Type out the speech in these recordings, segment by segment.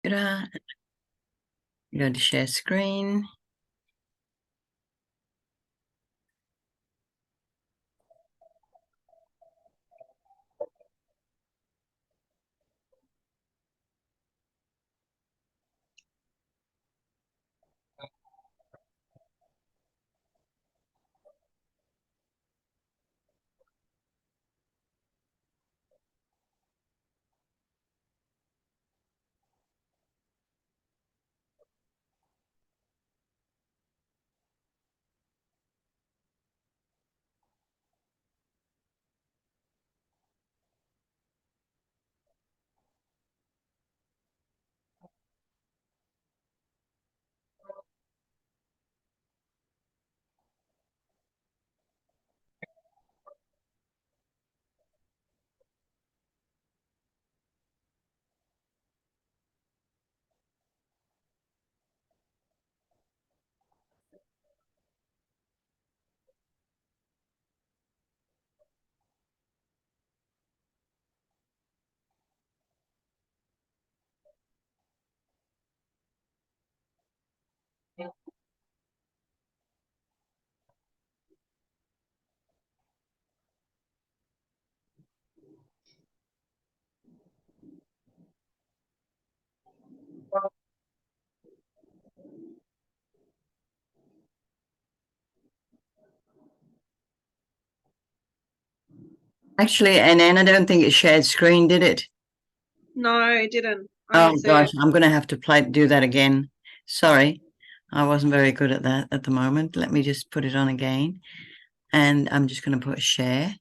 Go to share screen. Actually, and then I don't think it shared screen, did it? No, it didn't. I Oh don't see gosh, it. I'm going to have to do that again. Sorry, I wasn't very good at that at the moment. Let me just put it on again, and I'm just going to put share.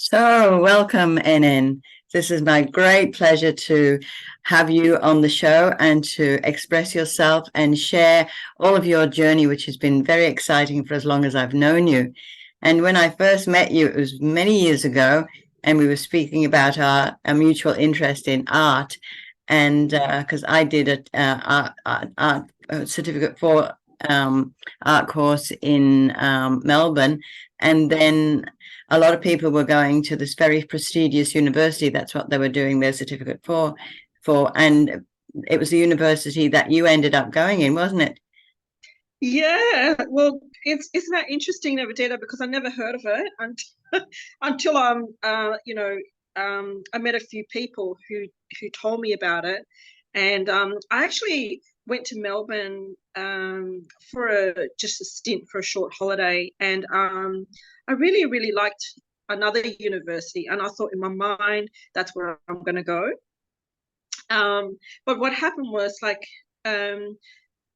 So, welcome, NN. This is my great pleasure to have you on the show and to express yourself and share all of your journey, which has been very exciting for as long as I've known you. And when I first met you, it was many years ago, and we were speaking about our mutual interest in art. And because I did a certificate for art course in Melbourne, and then a lot of people were going to this very prestigious university. That's what they were doing their certificate for, and it was the university that you ended up going in, wasn't it? Yeah, well, isn't that interesting, Navadita? Because I never heard of it until I met a few people who told me about it, and I actually went to Melbourne for just a stint for a short holiday, and I really liked another university, and I thought in my mind that's where I'm going to go. But what happened was like um,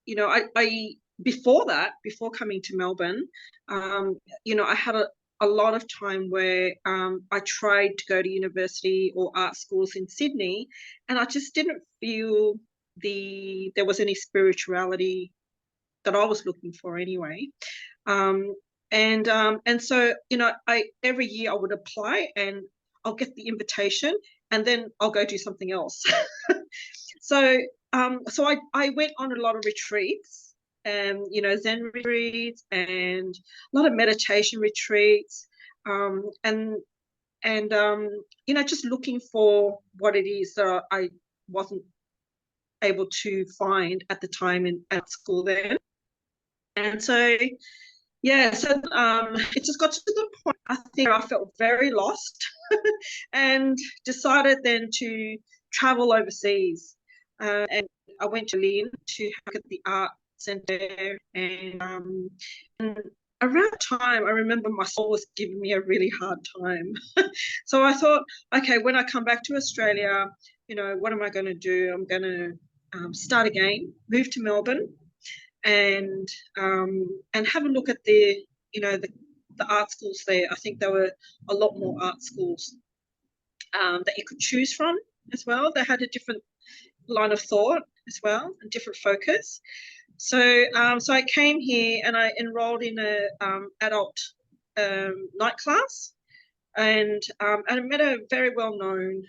I before that, before coming to Melbourne, I had a lot of time where I tried to go to university or art schools in Sydney, and I just didn't feel there was any spirituality that I was looking for anyway. Um, and so, you know, every year I would apply and I'll get the invitation and then I'll go do something else. So I went on a lot of retreats, you know, Zen retreats and a lot of meditation retreats, and you know, just looking for what it is that I wasn't able to find at the time at school then. And so yeah, so it just got to the point I think I felt very lost and decided then to travel overseas. And I went to Lynn to look at the art centre, and around the time I remember my soul was giving me a really hard time. So I thought, okay, when I come back to Australia, you know, what am I going to do? I'm going to start again, move to Melbourne, and have a look at the, you know, the art schools there. I think there were a lot more art schools that you could choose from as well. They had a different line of thought as well, a different focus. So so I came here and I enrolled in a adult night class, and I met a very well known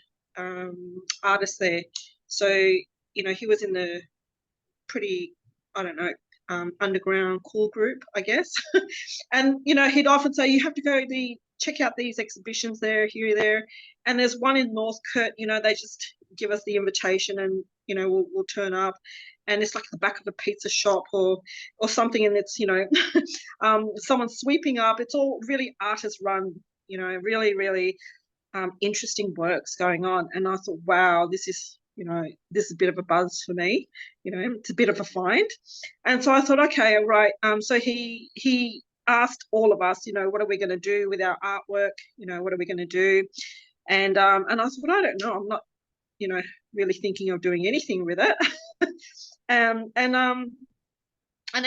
artist there. So, you know, he was in the pretty, I don't know, underground cool group, I guess. And, you know, he'd often say, you have to go check out these exhibitions there, here, there. And there's one in Northcote, you know, they just give us the invitation and, you know, we'll turn up. And it's like the back of a pizza shop or something. And it's, you know, someone sweeping up. It's all really artist run, you know, really, really interesting works going on. And I thought, wow, this is, you know, this is a bit of a buzz for me, you know, it's a bit of a find. And so I thought, okay, right. So he asked all of us, you know, what are we going to do with our artwork? You know, what are we going to do? And I thought, well, I don't know. I'm not, you know, really thinking of doing anything with it. And then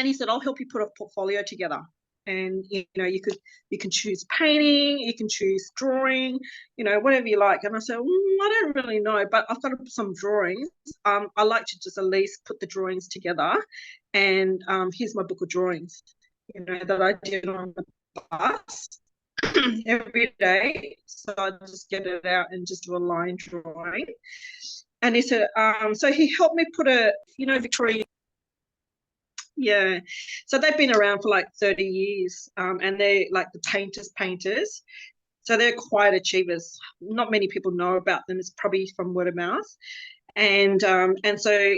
he said, I'll help you put a portfolio together. And, you know, you can choose painting, you can choose drawing, you know, whatever you like. And I said, I don't really know, but I've got some drawings. I like to just at least put the drawings together. And here's my book of drawings, you know, that I did on the bus every day. So I just get it out and just do a line drawing. And he said, so he helped me put a, you know, Victorian. Yeah, so they've been around for like 30 years, and they're like the painters. So they're quite achievers. Not many people know about them. It's probably from word of mouth. And so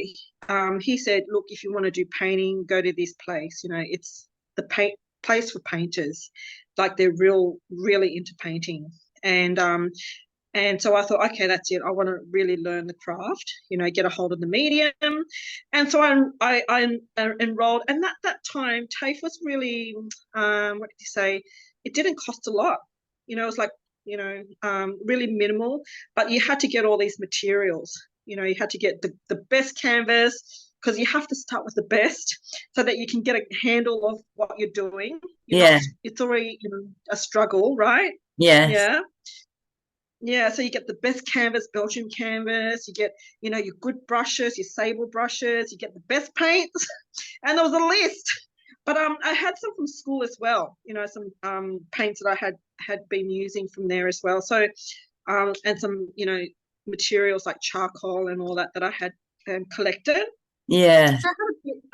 he said, look, if you want to do painting, go to this place. You know, it's the place for painters. Like they're really into painting. And so I thought, okay, that's it. I want to really learn the craft, you know, get a hold of the medium. And so I enrolled. And that time, TAFE was really, what did you say? It didn't cost a lot. You know, it was like, you know, really minimal. But you had to get all these materials. You know, you had to get the best canvas, because you have to start with the best so that you can get a handle of what you're doing. It's already, you know, a struggle, right? Yes. Yeah. Yeah, so you get the best canvas, Belgian canvas, you get, you know, your good brushes, your sable brushes, you get the best paints, and there was a list. But I had some from school as well, you know, some paints that I had been using from there as well. So, and some, you know, materials like charcoal and all that I had collected. Yeah. So I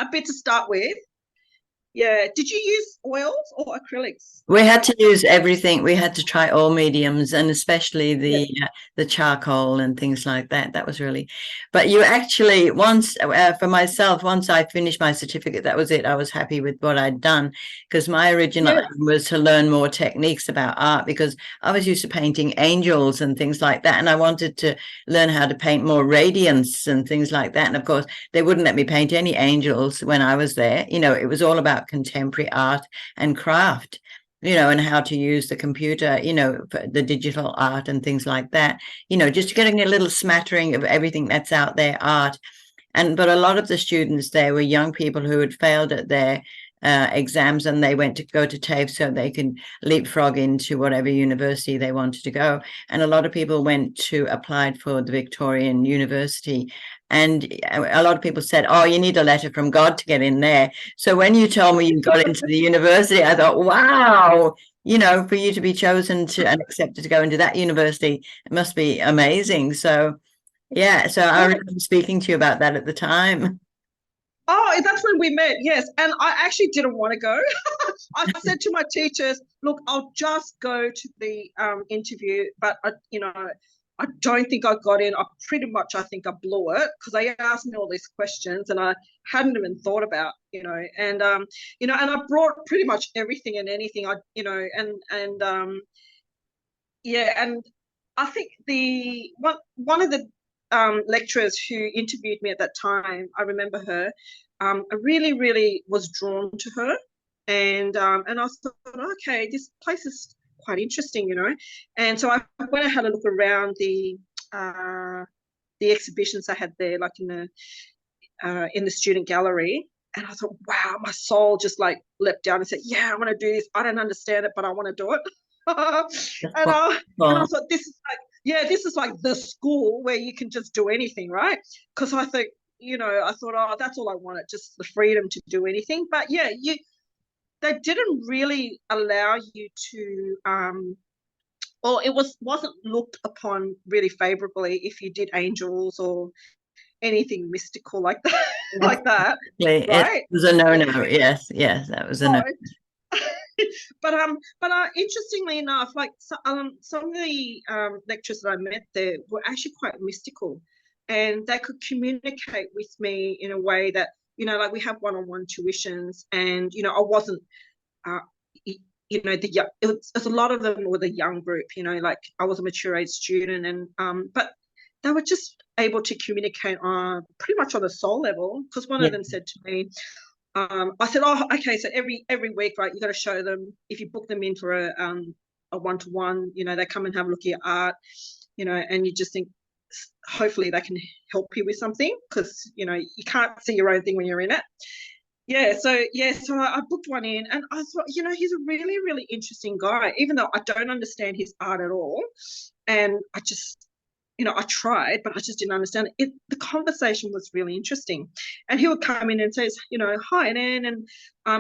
had a bit to start with. Yeah. Did you use oils or acrylics? We had to use everything. We had to try all mediums, and especially the charcoal and things like that. That was really, but you actually once for myself, once I finished my certificate, that was it. I was happy with what I'd done, because my original aim was to learn more techniques about art, because I was used to painting angels and things like that, and I wanted to learn how to paint more radiance and things like that. And of course, they wouldn't let me paint any angels when I was there. You know, it was all about contemporary art and craft, you know, and how to use the computer, you know, for the digital art and things like that, you know, just getting a little smattering of everything that's out there, art. But a lot of the students there were young people who had failed at their exams, and they went to go to TAFE so they could leapfrog into whatever university they wanted to go. And a lot of people went to applied for the Victorian University. And a lot of people said, oh, you need a letter from God to get in there. So when you told me you got into the university, I thought, wow, for you to be chosen to and accepted to go into that university, it must be amazing. So, yeah, so I remember speaking to you about that at the time. Oh, that's when we met, yes. And I actually didn't want to go. I said to my teachers, look, I'll just go to the interview, but, I don't think I got in. I think I blew it because they asked me all these questions and I hadn't even thought about, and I brought pretty much everything and anything and I think the one of the lecturers who interviewed me at that time, I remember her. I really, really was drawn to her, and I thought, okay, this place is quite interesting, And so I went and had a look around the exhibitions I had there, like in the student gallery, and I thought, wow, my soul just like leapt down and said, yeah, I want to do this. I don't understand it, but I want to do it. and I thought, this is like the school where you can just do anything, right? Because I thought, oh, that's all I wanted, just the freedom to do anything. But yeah, they didn't really allow you to or it wasn't looked upon really favorably if you did angels or anything mystical like that. Like that, right? It was a no. Yes, that was a no. but interestingly enough, like some of the lecturers that I met there were actually quite mystical, and they could communicate with me in a way that, like we have one-on-one tuitions, and I wasn't it was a lot of them were the young group, like I was a mature age student, and but they were just able to communicate on pretty much on a soul level, because one of them said to me, I said, oh, okay, so every week, right, you got to show them, if you book them in for a one-to-one, they come and have a look at your art, and you just think, hopefully they can help you with something, because, you can't see your own thing when you're in it. So I booked one in, and I thought, he's a really, really interesting guy, even though I don't understand his art at all. And I just, I tried, but I just didn't understand it. The conversation was really interesting. And he would come in and say, hi, Nan, and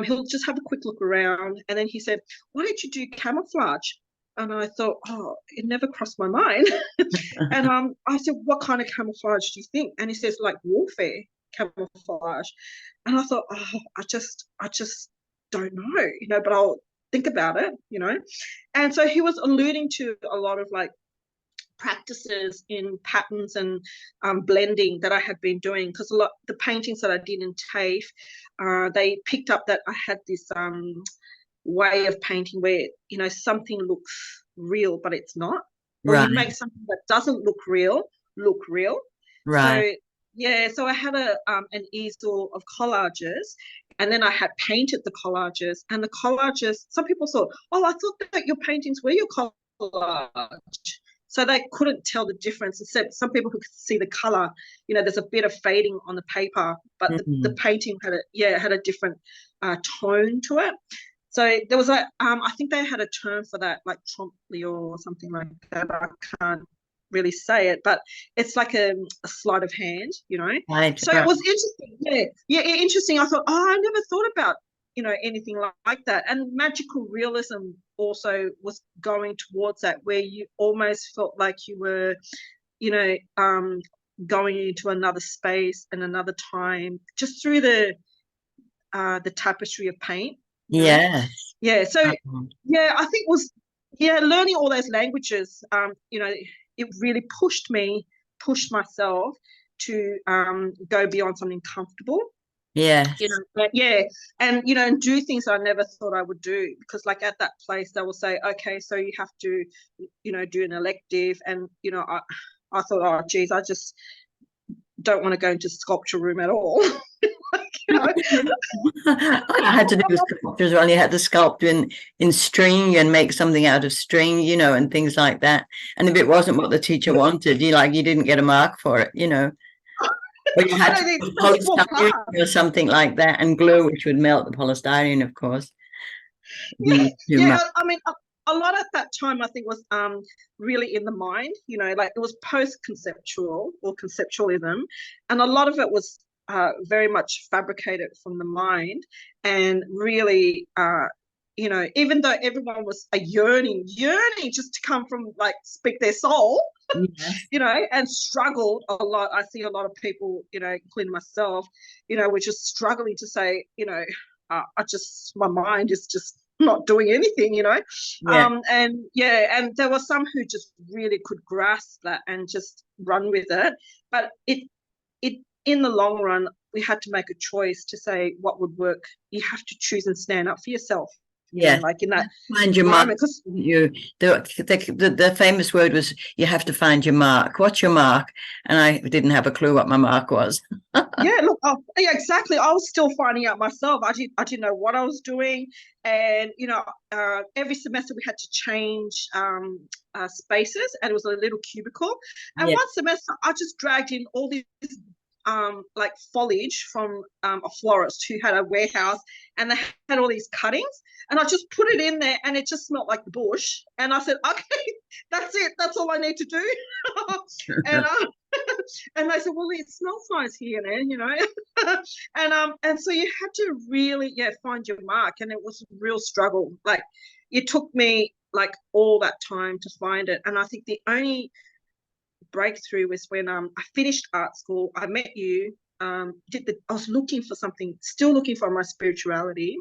he'll just have a quick look around. And then he said, why don't you do camouflage? And I thought, oh, it never crossed my mind. And I said, what kind of camouflage do you think? And he says, like warfare camouflage. And I thought, oh, I just don't know, but I'll think about it, And so he was alluding to a lot of like practices in patterns and blending that I had been doing, because a lot the paintings that I did in TAFE, they picked up that I had this way of painting where something looks real but it's not, or you make something that doesn't look real look real. Right. So I had an easel of collages, and then I had painted the collages, and the collages, some people thought, oh, I thought that your paintings were your collage. So they couldn't tell the difference. Except some people who could see the color, there's a bit of fading on the paper, but the painting had a different tone to it. So there was I think they had a term for that, like trompe-l'oeil or something like that. I can't really say it, but it's like a sleight of hand, Right. So it was interesting. Yeah, interesting. I thought, oh, I never thought about anything like that. And magical realism also was going towards that, where you almost felt like you were going into another space and another time just through the tapestry of paint. Yes. So I think it was learning all those languages, it really pushed myself to go beyond something comfortable. Yeah. And do things I never thought I would do, because like at that place they will say, okay, so you have to do an elective, and I thought, oh geez, I just don't want to go into sculpture room at all. I had to do the sculpture as well. You had to sculpt in string and make something out of string, and things like that. And if it wasn't what the teacher wanted, you didn't get a mark for it, Or you I had don't to think put it's just walk polystyrene past. or something like that and glue, which would melt the polystyrene, of course. Yeah, Too yeah. much. I mean, a lot at that time I think was really in the mind. Like it was post-conceptual or conceptualism, and a lot of it was very much fabricated from the mind, and really. Even though everyone was a yearning just to come from like speak their soul, Yes. and struggled a lot. I see a lot of people, including myself, were just struggling to say, my mind is just not doing anything. Yeah. And there were some who just really could grasp that and just run with it. But it in the long run, we had to make a choice to say what would work. You have to choose and stand up for yourself, Yes. like in that Find your mark. environment. Because You the famous word was you have to find your mark. What's your mark? And I didn't have a clue what my mark was. yeah, look, yeah, exactly. I was still finding out myself. I didn't know what I was doing, and every semester we had to change spaces, and it was a little cubicle. And Yeah. one semester, I just dragged in all these like foliage from a florist who had a warehouse, and they had all these cuttings, and I just put it in there, and it just smelled like the bush. And I said, okay, that's it. That's all I need to do. and and they said, well, it smells nice here, man. And so you had to really, find your mark, and it was a real struggle. Like it took me like all that time to find it, and I think the only breakthrough was when I finished art school. I met you. I was looking for something, still looking for my spirituality,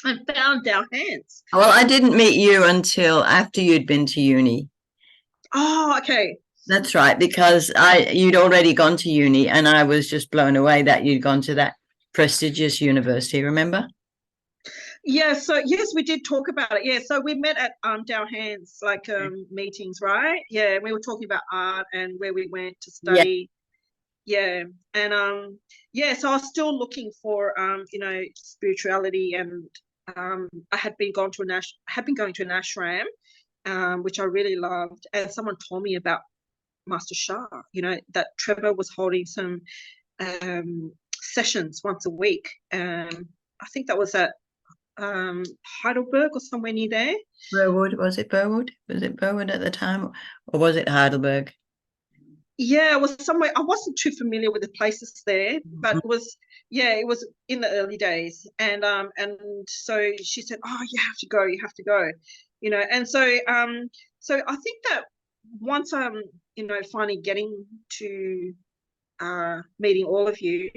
and found our hands. Well, I didn't meet you until after you'd been to uni. Oh, okay. That's right, because you'd already gone to uni, and I was just blown away that you'd gone to that prestigious university. Remember? Yeah, so yes, we did talk about it. Yeah, so we met at Dow Hands like meetings, right? Yeah, we were talking about art and where we went to Yeah. study. Yeah, and so I was still looking for spirituality, and I had been going to an ashram, which I really loved, and someone told me about Master Shah. That Trevor was holding some sessions once a week. I think that was at Heidelberg or somewhere near there. Burwood, was it Burwood? Was it Burwood at the time, or was it Heidelberg? Yeah, it was somewhere. I wasn't too familiar with the places there, but it was in the early days. And so she said, oh, you have to go. And so I think that once I'm, finally getting to meeting all of you,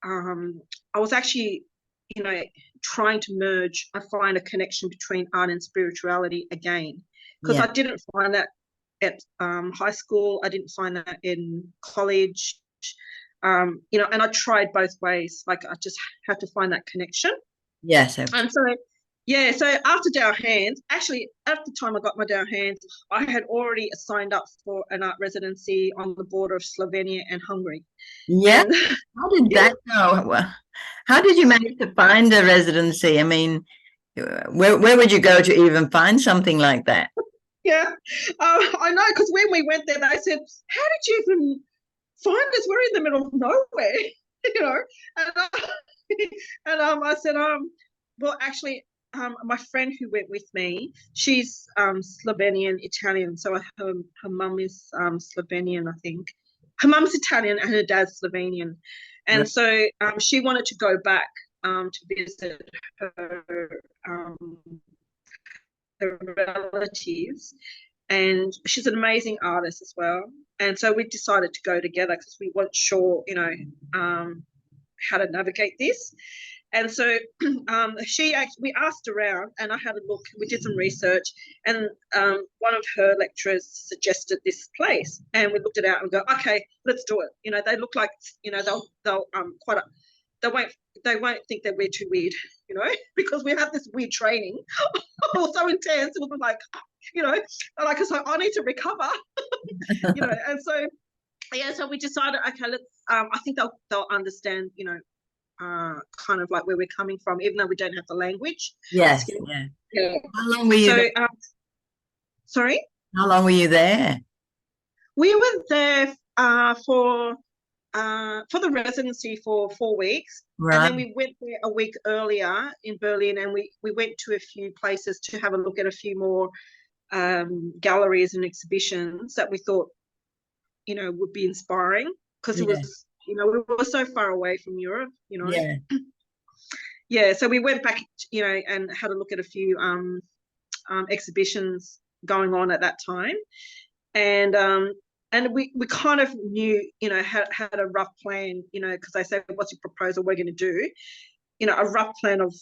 I was actually, trying to merge. I find a connection between art and spirituality again, because Yeah. I didn't find that at high school. I didn't find that in college. And I tried both ways. Like I just had to find that connection. Yes. And so after Dow Hands, actually at the time I got my Dow Hands, I had already signed up for an art residency on the border of Slovenia and Hungary. Yeah. And How did yeah, that go? How did you manage to find a residency? I mean, where would you go to even find something like that? yeah, I know, because when we went there, they said, "How did you even find us? We're in the middle of nowhere," you know. And I said, well, actually, my friend who went with me, she's Slovenian Italian, so her mum is Slovenian, I think. Her mum's Italian and her dad's Slovenian, and so she wanted to go back to visit um, her relatives, and she's an amazing artist as well. And so we decided to go together because we weren't sure, how to navigate this. And so we asked around, and I had a look. We did some research, and one of her lecturers suggested this place, and we looked it out and go, okay, let's do it. They look like, they'll quite they won't think that we're too weird, because we have this weird training. It was so intense. It was like, like so I need to recover, And so so we decided, okay, let's. I think they'll understand, kind of like where we're coming from, even though we don't have the language. Yes. Yeah. Yeah. How long were you So, there? sorry, How long were you there? we were there for for the residency for 4 weeks. And Right. then we went there a week earlier in Berlin, and we went to a few places to have a look at a few more galleries and exhibitions that we thought, would be inspiring, because it Yeah. was, we were so far away from Europe. Yeah. Yeah, so we went back, and had a look at a few exhibitions going on at that time, and we kind of knew, had a rough plan, because they said, what's your proposal, we're going to do, a rough plan of,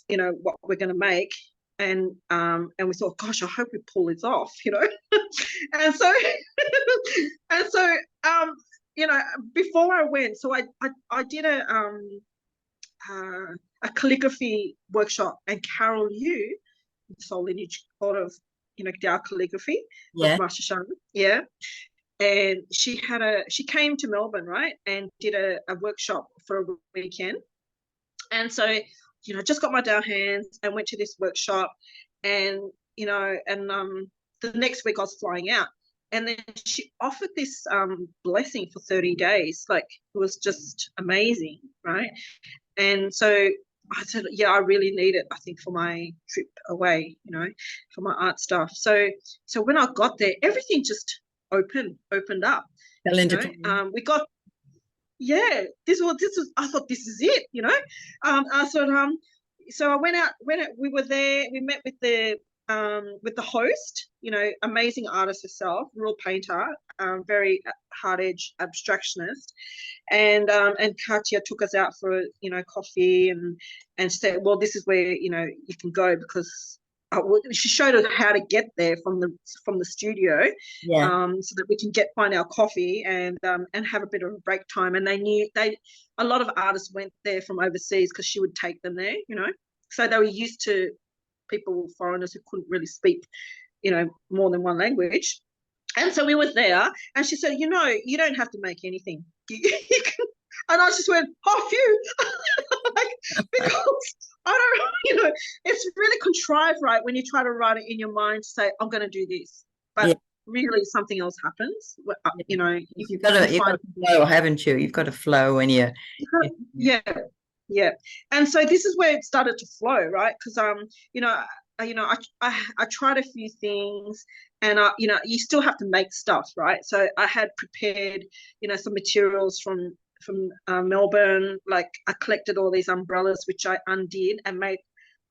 what we're going to make. And we thought, gosh, I hope we pull this off, and so and so before I went, so I did a calligraphy workshop, and Carol Yu, the sole lineage of Dao calligraphy of Yeah. Master Shan, yeah, and she came to Melbourne, right, and did a workshop for a weekend. And so, just got my Dao hands and went to this workshop, and the next week I was flying out, and then she offered this blessing for 30 days. Like, it was just amazing, right? And so I said, yeah, I really need it, I think, for my trip away, for my art stuff. So when I got there, everything just opened up. Fell into place. We got, yeah, this was I thought, this is it, I thought, so I went out, we were there, we met with the host, amazing artist herself, real painter, very hard edge abstractionist. And Katya took us out for coffee, and said, well, this is where you can go, because she showed us how to get there from the studio, Yeah. so that we can find our coffee and have a bit of a break time. And a lot of artists went there from overseas, because she would take them there, so they were used to people, foreigners, who couldn't really speak more than one language. And so we were there, and she said, you don't have to make anything. You can, and I just went, oh, phew. Like, because I don't, it's really contrived, right, when you try to write it in your mind to say, I'm going to do this. But Yeah. really something else happens. You've got to flow, haven't you? You've got to flow when you. Yeah. Yeah. And so this is where it started to flow, right? Because I tried a few things, and you still have to make stuff, right? So I had prepared some materials from Melbourne. Like, I collected all these umbrellas, which I undid and made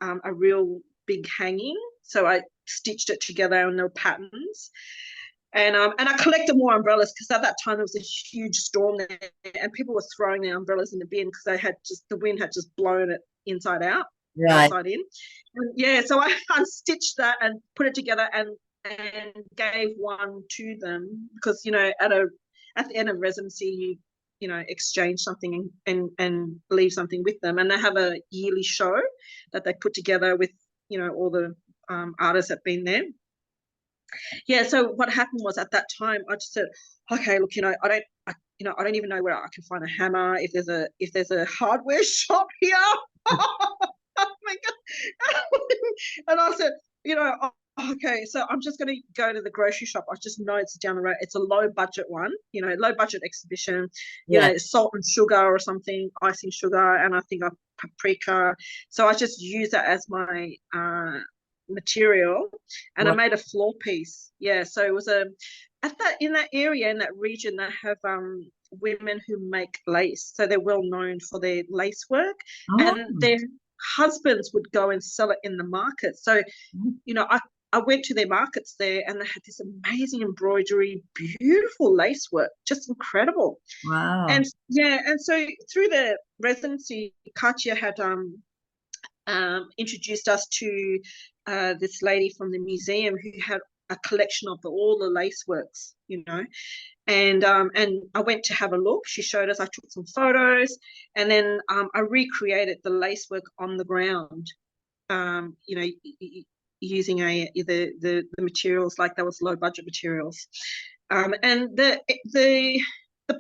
a real big hanging. So I stitched it together, and there were patterns. And I collected more umbrellas, because at that time there was a huge storm there, and people were throwing their umbrellas in the bin, because the wind had just blown it inside out, Right. outside in. And yeah, so I unstitched that and put it together, and gave one to them, because at the end of residency, you exchange something and leave something with them, and they have a yearly show that they put together with all the artists that've been there. Yeah, so what happened was, at that time, I just said, okay, look, I don't even know where I can find a hammer, if there's a hardware shop here. Oh my God. And I said, okay, so I'm just going to go to the grocery shop. I just know it's down the road. It's a low budget one, low budget exhibition, salt and sugar or something, icing sugar, and I think paprika. So I just use that as my material, and I made a floor piece. Yeah, so it was in that area, in that region, they have women who make lace, so they're well known for their lace work. And their husbands would go and sell it in the market. So I went to their markets there, and they had this amazing embroidery, beautiful lace work, just incredible. Wow. And yeah, and so through the residency, Katya had introduced us to this lady from the museum, who had a collection of all the lace works, and I went to have a look. She showed us. I took some photos, and then I recreated the lace work on the ground, using the materials, like that was low budget materials, and the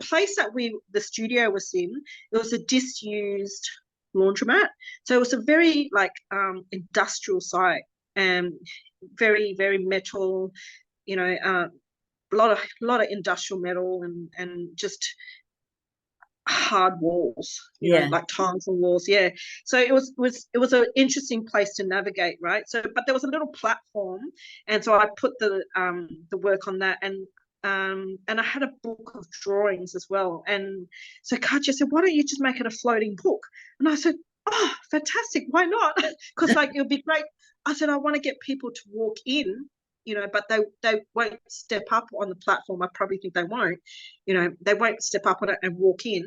place that the studio was in, it was a disused laundromat, so it was a very industrial site, and very, very metal, a lot of industrial metal, and just hard walls, Yeah. like tiles and walls. Yeah. So it was an interesting place to navigate, right? So, but there was a little platform, and so I put the work on that, and I had a book of drawings as well. And so Katja said, "Why don't you just make it a floating book?" And I said, "Oh, fantastic! Why not? Because like it'll be great." I said, "I want to get people to walk in." But they won't step up on the platform. I probably think they won't. They won't step up on it and walk in.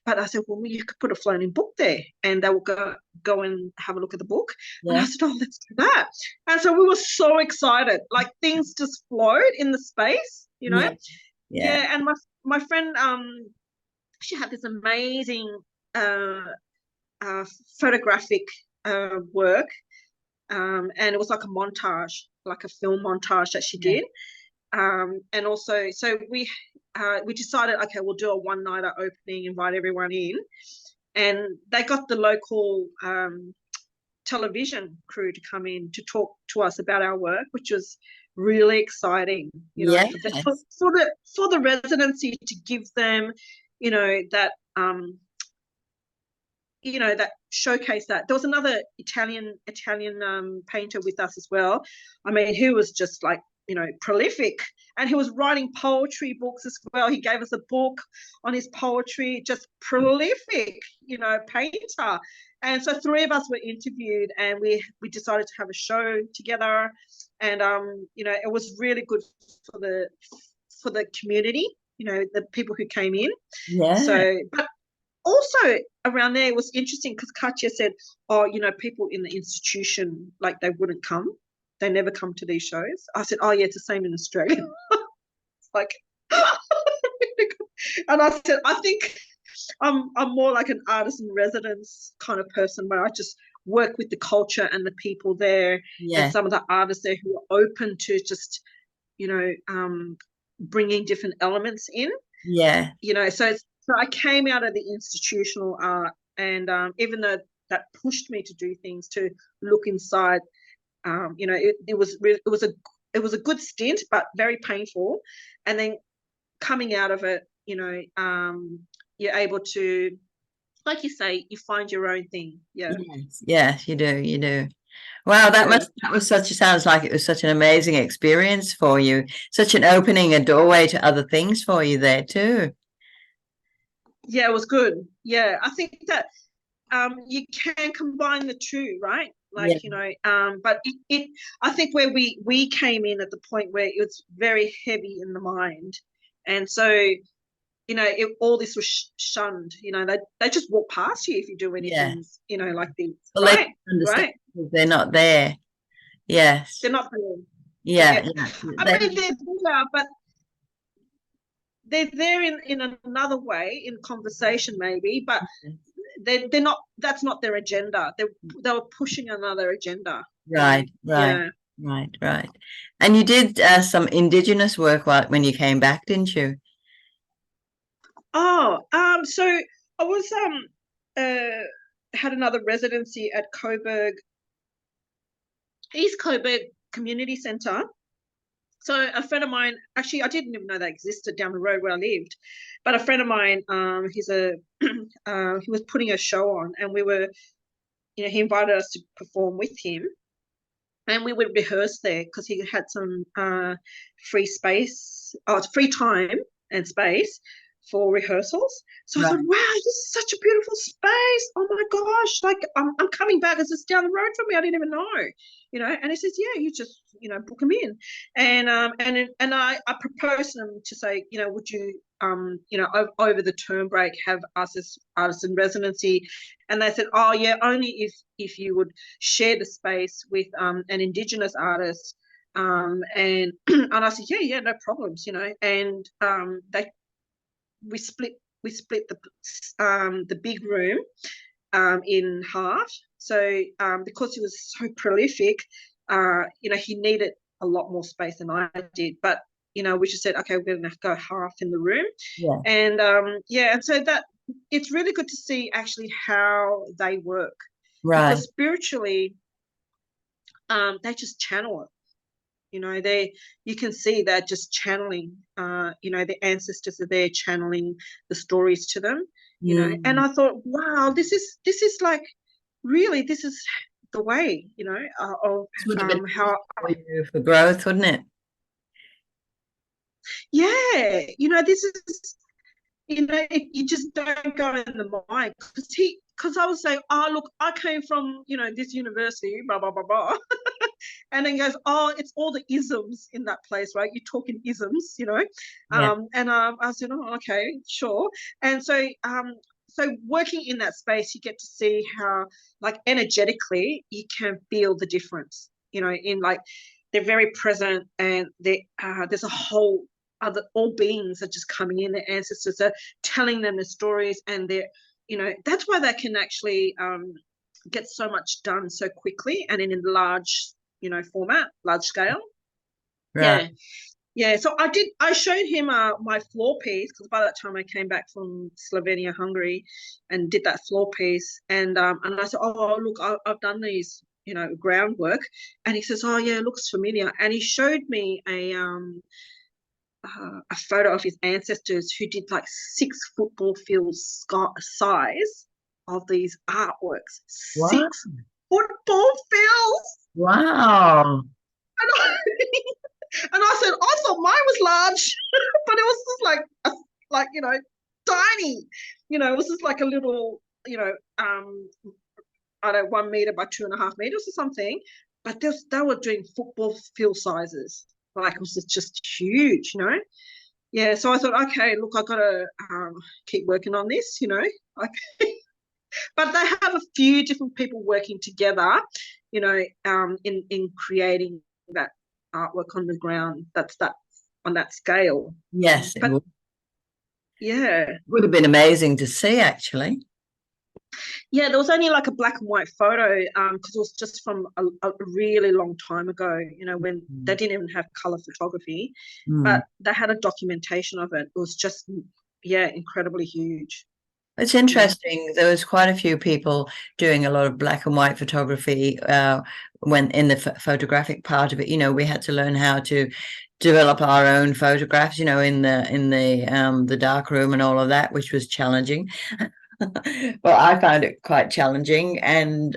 But I said, well, you could put a floating book there, and they will go and have a look at the book. And I Yeah. said, oh, let's do that. And so we were so excited. Like things just flowed in the space. Yeah. Yeah. Yeah. And my friend, she had this amazing uh, uh, photographic work. And it was like a montage, like a film montage that she Yeah. did. And also, so we decided, okay, we'll do a one-nighter opening, invite everyone in, and they got the local television crew to come in to talk to us about our work, which was really exciting. Yes. For the residency to give them, that that showcase that. There was another Italian painter with us as well. I mean, he was just like, prolific, and he was writing poetry books as well. He gave us a book on his poetry, just prolific, painter. And so three of us were interviewed, and we decided to have a show together. And it was really good for the community, the people who came in. Yeah. So, but also around there, it was interesting because Katya said, oh, people in the institution, like they wouldn't come. They never come to these shows. I said, oh, yeah, it's the same in Australia. It's like, and I said, I think I'm more like an artist in residence kind of person where I just work with the culture and the people there, and Yeah. some of the artists there who are open to just, bringing different elements in. Yeah. So I came out of the institutional art, and even though that pushed me to do things, to look inside, it was a good stint, but very painful. And then coming out of it, you're able to, like you say, you find your own thing. Yeah. Yes. Yes, you do. You do. Wow, Yeah. that was sounds like it was such an amazing experience for you. Such an opening, a doorway to other things for you there too. Yeah, it was good. Yeah, I think that you can combine the two, right? Yeah. Like, but I think where we came in at the point where it was very heavy in the mind, and so all this was shunned. They just walk past you if you do Yeah. anything, like this, Well, they right? can understand Right? because they're not there. Yes. They're not there. Yeah. Yeah, Yeah. I mean they're there, but they're there in another way, in conversation maybe, but they're not. That's not their agenda. They were pushing another agenda. Right. Right. Yeah. Right. Right. And you did some Indigenous work when you came back, didn't you? Oh, so I was uh had another residency at Coburg, East Coburg Community Centre. So a friend of mine, actually, I didn't even know they existed down the road where I lived, but a friend of mine, he was putting a show on, and we were, he invited us to perform with him, and we would rehearse there because he had some free space, free time and space for rehearsals. So I thought, Right. wow, this is such a beautiful space. Oh my gosh, like I'm coming back. It's just down the road from me. I didn't even know. And he says, yeah, you just, book them in. And I proposed to them to say, would you, over the term break have us as artists in residency? And they said, oh yeah, only if you would share the space with an Indigenous artist. And and I said, yeah, no problems, and they we split the big room in half. So because he was so prolific, he needed a lot more space than I did. But we just said, okay, we're going to go half in the room, Yeah. and and so that it's really good to see actually how they work, Right. because spiritually, they just channel it. You can see they're just channeling, the ancestors are there channeling the stories to them, and I thought, wow, this is like, really, this is the way, of This would have been how, for you for growth, wouldn't it? yeah, this is, you just don't go in the mind, because I was saying, oh, look, I came from, this university, blah, blah, blah, blah. And then goes, oh, it's all the isms in that place, right? You're talking isms, Yeah. I said, oh, okay, sure. And so working in that space, you get to see how, like, energetically, you can feel the difference, in, like, they're very present, and there's a whole other, all beings are just coming in. Their ancestors are telling them the stories, and that's why they can actually get so much done so quickly and in a large, format, large scale. Right. Yeah. Yeah, so I showed him my floor piece, because by that time I came back from Slovenia, Hungary, and did that floor piece, and I said, oh, look, I've done these, groundwork, and he says, oh yeah, it looks familiar, and he showed me a photo of his ancestors who did like 6 football fields size of these artworks. Wow. 6 football fields. Wow. And I, and I said, I thought mine was large, but it was just like tiny. It was just like a little, I don't know, 1 meter by 2.5 meters or something. But they were doing football field sizes. Like, it was just huge, Yeah, so I thought, okay, look, I've got to keep working on this, Like, but they have a few different people working together, in creating that artwork on the ground. That's that on that scale. Yes, it But would, yeah, have been amazing to see, actually. yeah, there was only like a black and white photo, because it was just from a really long time ago, when they didn't even have color photography, Mm. but they had a documentation of it. It was just, yeah, incredibly huge. It's Yeah. interesting. There was quite a few people doing a lot of black and white photography when in the photographic part of it. We had to learn how to develop our own photographs. In the dark room and all of that, which was challenging. Well, I found it quite challenging, and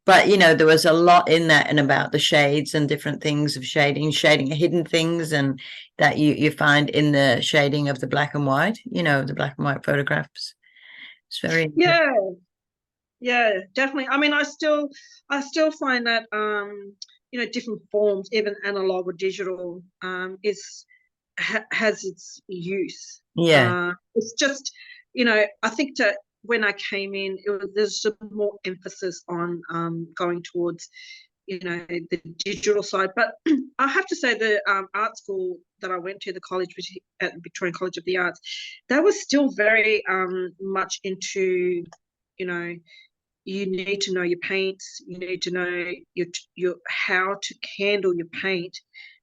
but there was a lot in that and about the shades and different things of shading hidden things, and that you find in the shading of the black and white, the black and white photographs. It's very interesting. Yeah, yeah, definitely. I mean, I still find that, different forms, even analog or digital, has its use. Yeah. It's just, I think that when I came in, there's just more emphasis on going towards, the digital side. But I have to say, the art school that I went to, the college, which at Victorian College of the Arts, that was still very much into, you know, you need to know your paints, you need to know your how to handle your paint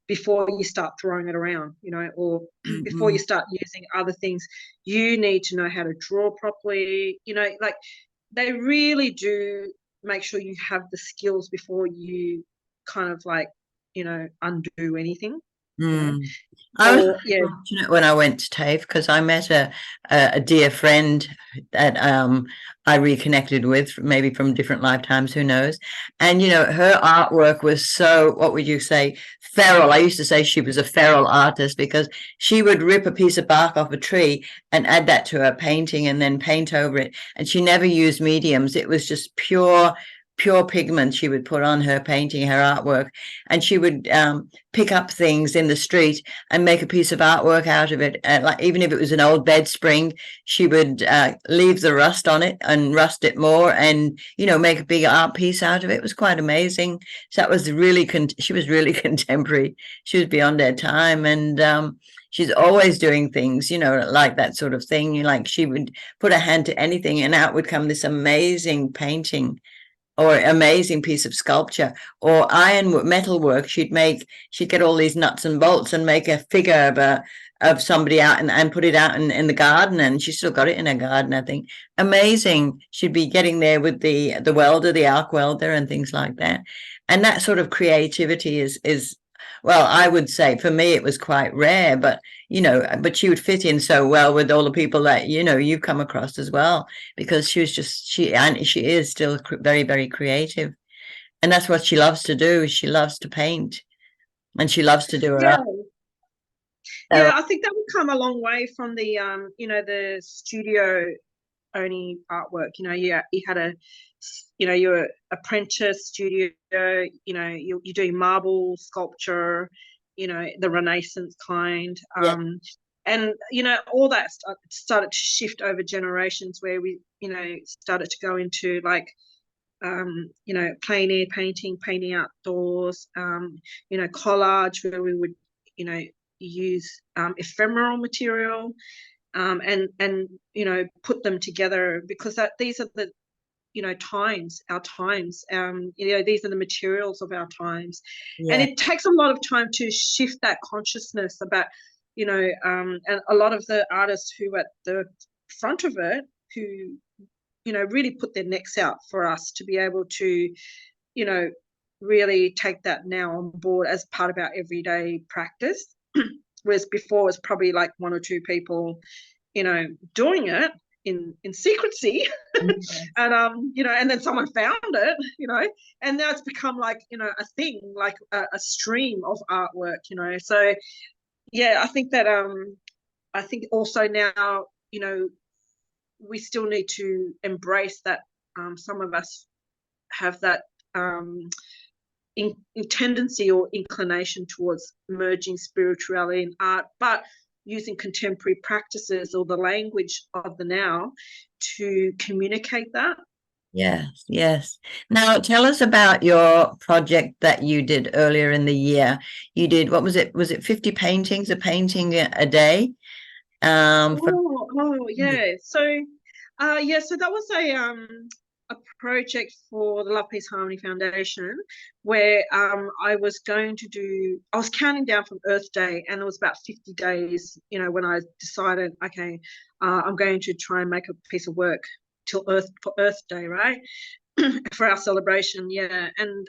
before you start throwing it around, or before you Mm-mm. start using other things. You need to know how to draw properly, like, they really do make sure you have the skills before you kind of, like, undo anything, you know Mm. I was or yeah. fortunate when I went to TAFE because I met a dear friend that I reconnected with, maybe from different lifetimes, who knows. And her artwork was so, what would you say, feral. I used to say she was a feral artist because she would rip a piece of bark off a tree and add that to her painting and then paint over it. And she never used mediums. It was just pure pigment she would put on her painting, her artwork, and she would pick up things in the street and make a piece of artwork out of it. Like, even if it was an old bed spring, she would leave the rust on it and rust it more, and make a big art piece out of it. It was quite amazing. So that was really she was really contemporary. She was beyond her time, and she's always doing things, like that sort of thing. Like, she would put her hand to anything, and out would come this amazing painting or amazing piece of sculpture or metal work. She'd get all these nuts and bolts and make a figure of somebody out and put it out in the garden, and she still got it in her garden, I think. Amazing. She'd be getting there with the welder, the arc welder, and things like that. And that sort of creativity is well, I would say for me it was quite rare, but but she would fit in so well with all the people that you've come across as well, because she is still very, very creative, and that's what she loves to do. She loves to paint, and she loves to do her Yeah. art. So Yeah, I think that would come a long way from the the studio owning artwork. You had you're apprentice studio, you're doing marble sculpture, the Renaissance kind. yeah, And all that started to shift over generations, where we started to go into like plein air painting, painting outdoors, collage, where we would use ephemeral material, and put them together, because these are the our times, these are the materials of our times. And yeah, it takes a lot of time to shift that consciousness about and a lot of the artists who are at the front of it, who really put their necks out for us to be able to you know really take that now on board as part of our everyday practice. Whereas before it was probably like one or two people doing it in secrecy. yes, And then someone found it, and now it's become like a thing, like a stream of artwork. So yeah, I think also now we still need to embrace that. Some of us have that in tendency or inclination towards merging spirituality and art, but using contemporary practices or the language of the now to communicate that. yes, yes. Now tell us about your project that you did earlier in the year. You did, what was it? Was it 50 paintings, a painting a day? For Yeah. So that was a project for the Love Peace Harmony Foundation, where I was counting down from Earth Day, and it was about 50 days, when I decided, okay, I'm going to try and make a piece of work till Earth Day, right? For our celebration, yeah. And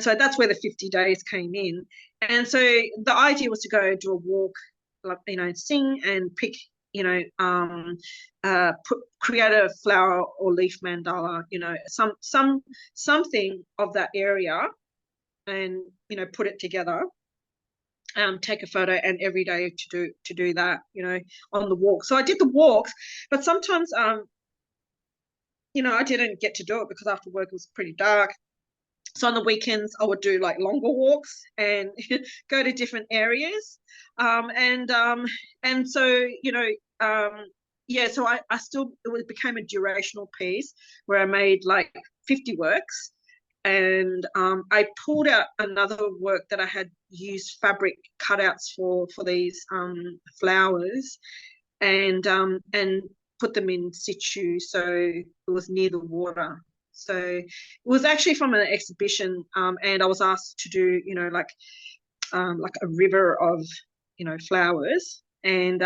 so that's where the 50 days came in. And so the idea was to go do a walk, like, sing and pick, create a flower or leaf mandala, something of that area, and put it together, take a photo, and every day to do that, on the walk. So I did the walks, but sometimes I didn't get to do it because after work it was pretty dark. So on the weekends, I would do like longer walks and go to different areas. And so, yeah, so I still, became a durational piece where I made like 50 works. And I pulled out another work that I had used fabric cutouts for these flowers, and put them in situ, so it was near the water. So it was actually from an exhibition, and I was asked to do like a river of flowers, and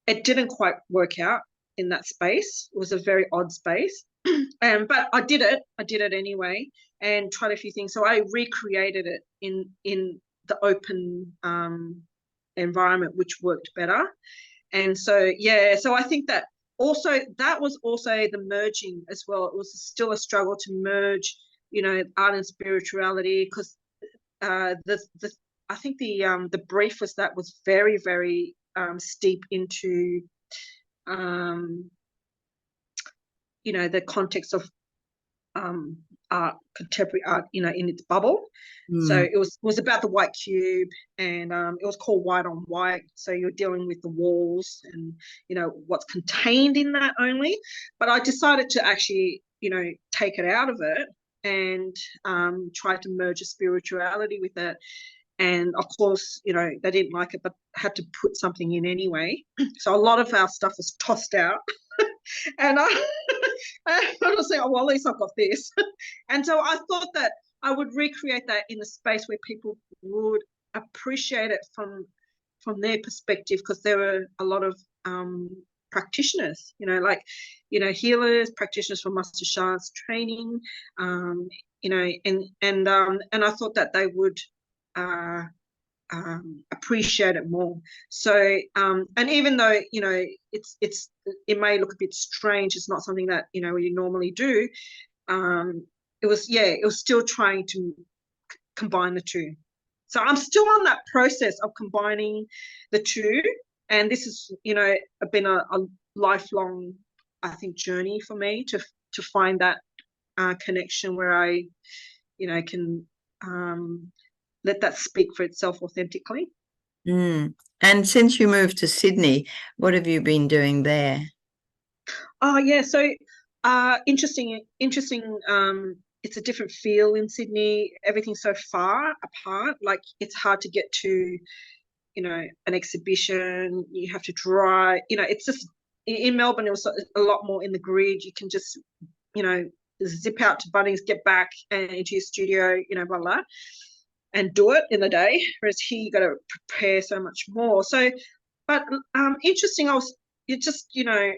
it didn't quite work out in that space. It was a very odd space, but I did it anyway, and tried a few things. So I recreated it in the open environment, which worked better. And so, yeah, so I think that was also the merging as well. It was still a struggle to merge, art and spirituality, because the I think the brief was very, very steep into the context of art, contemporary art, in its bubble. So mm, it was about the white cube, and it was called White on White. So you're dealing with the walls and what's contained in that only. But I decided to actually take it out of it, and try to merge a spirituality with it. And of course, they didn't like it, but had to put something in anyway. So a lot of our stuff was tossed out. And I was like, oh, well, at least I've got this. And so I thought that I would recreate that in a space where people would appreciate it from their perspective, because there were a lot of practitioners, like healers, practitioners from Master Shah's training, you know, and I thought that they would uh, appreciate it more. So, and even though, you know, it may look a bit strange, it's not something that, you know, you normally do. It was still trying to combine the two. So I'm still on that process of combining the two. And this is, you know, been a lifelong, I think, journey for me to find that connection where I, you know, can let that speak for itself authentically. Mm. And since you moved to Sydney, what have you been doing there? Oh yeah, so interesting. It's a different feel in Sydney. Everything's so far apart. Like it's hard to get to, you know, an exhibition. You have to drive. You know, it's just in Melbourne. It was a lot more in the grid. You can just, you know, zip out to Bunnings, get back and into your studio. You know, blah blah, and do it in the day. Whereas here you got to prepare so much more. So, but interesting. I was you just, you know,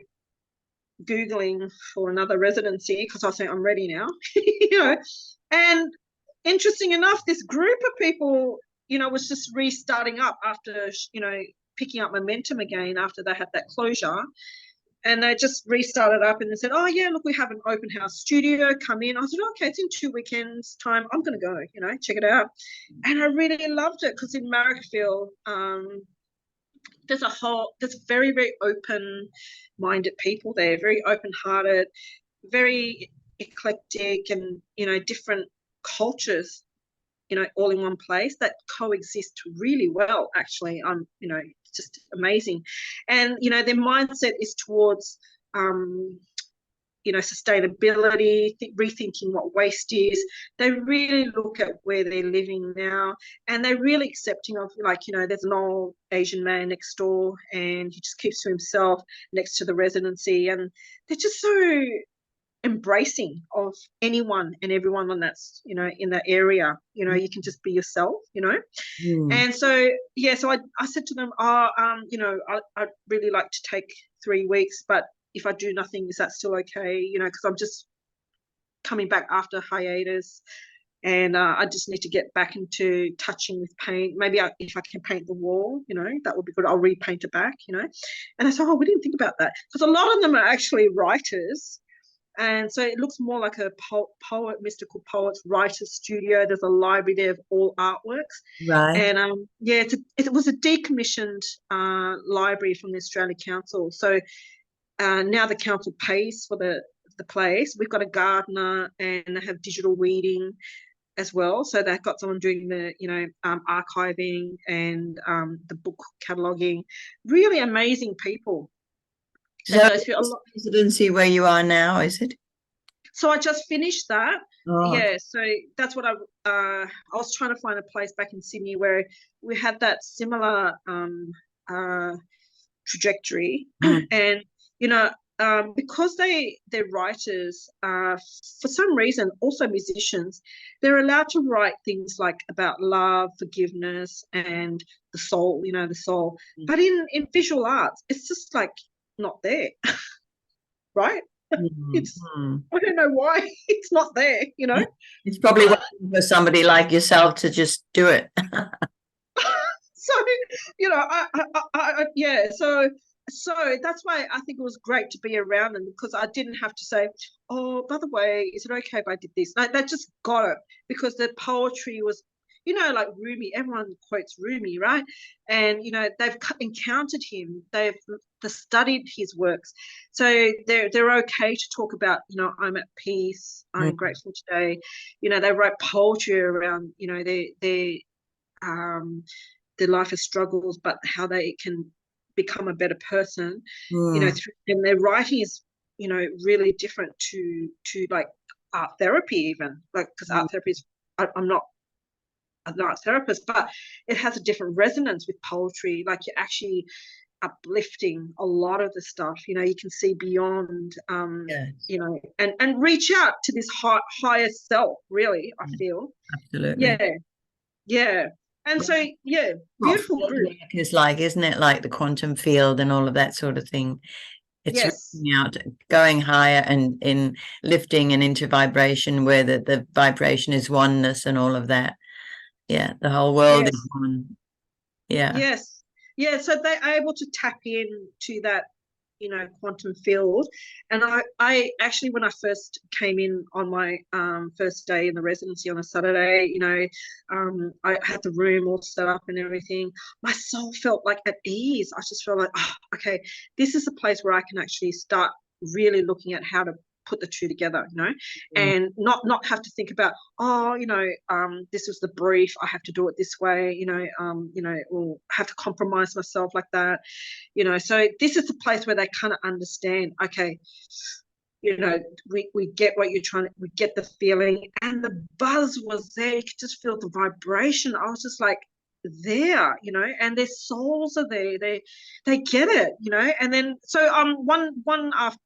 Googling for another residency because I say I'm ready now, you know. And interesting enough, this group of people, you know, was just restarting up after, you know, picking up momentum again after they had that closure. And they just restarted up and they said, oh, yeah, look, we have an open house studio. Come in. I said, okay, it's in 2 weekends' time. I'm going to go, you know, check it out. And I really loved it because in Marrickville, there's very, very open minded people there, very open hearted, very eclectic, and, you know, different cultures, you know, all in one place that coexist really well, actually. You know, it's just amazing. And, you know, their mindset is towards, you know, sustainability, rethinking what waste is. They really look at where they're living now, and they're really accepting of, like, you know, there's an old Asian man next door and he just keeps to himself next to the residency, and they're just so embracing of anyone and everyone on that's, you know, in that area. You know, you can just be yourself, you know. Mm. And so yeah, so I said to them, oh, you know, I'd really like to take 3 weeks, but if I do nothing, is that still okay? You know, because I'm just coming back after hiatus, and I just need to get back into touching with paint. Maybe if I can paint the wall, you know, that would be good. I'll repaint it back, you know. And I said, oh, we didn't think about that, because a lot of them are actually writers. And so it looks more like a poet, mystical poets, writers studio. There's a library there of all artworks. Right. And yeah, it was a decommissioned library from the Australia Council. So now the council pays for the place. We've got a gardener, and they have digital reading as well. So they've got someone doing the, you know, archiving and the book cataloguing. Really amazing people that So go through a lot. residency where you are now, is it? So I just finished that. Oh, Yeah, so that's what I was trying to find a place back in Sydney where we had that similar uh, trajectory, mm. and, you know, because they're writers, for some reason, also musicians, they're allowed to write things like about love, forgiveness, and the soul. You know, the soul. But in visual arts, it's just like not there, right? Mm. It's, Mm. I don't know why it's not there, you know. It's probably waiting for somebody like yourself to just do it. So, you know, yeah. So that's why I think it was great to be around them, because I didn't have to say, oh, by the way, is it okay if I did this? Like, they just got it, because the poetry was, you know, like Rumi. Everyone quotes Rumi, right? And, you know, they've encountered him. They've studied his works, so they're okay to talk about, you know, I'm at peace, I'm Mm. grateful today. You know, they write poetry around, you know, um their life of struggles, but how they can become a better person, you know, Mm. and their writing is, you know, really different to like art therapy, even, like, because art therapy is, I'm not an art therapist, but it has a different resonance with poetry. Like, you're actually uplifting a lot of the stuff, you know. You can see beyond, Yes, you know, and reach out to this higher self, really, I feel. absolutely. Yeah, yeah. And Yeah. so, yeah, What beautiful field group. work is like, isn't it? Like the quantum field and all of that sort of thing. It's Yes. reaching out, going higher and in lifting and into vibration where the vibration is oneness and all of that. Yeah, the whole world is Yes. one. Yeah. Yes. Yeah. So they're able to tap in to that, quantum field. And I actually, when I first came in on my first day in the residency on a Saturday, I had the room all set up and everything. My soul felt like at ease. I just felt like, oh, okay, this is a place where I can actually start really looking at how to put the two together, Mm. and not have to think about, oh, this was the brief, I have to do it this way, or have to compromise myself like that. So this is the place where they kind of understand, okay, we get what you're trying to, we get the feeling, and the buzz was there. You could just feel the vibration. I was just like, there, and their souls are there. They get it, and then so one afternoon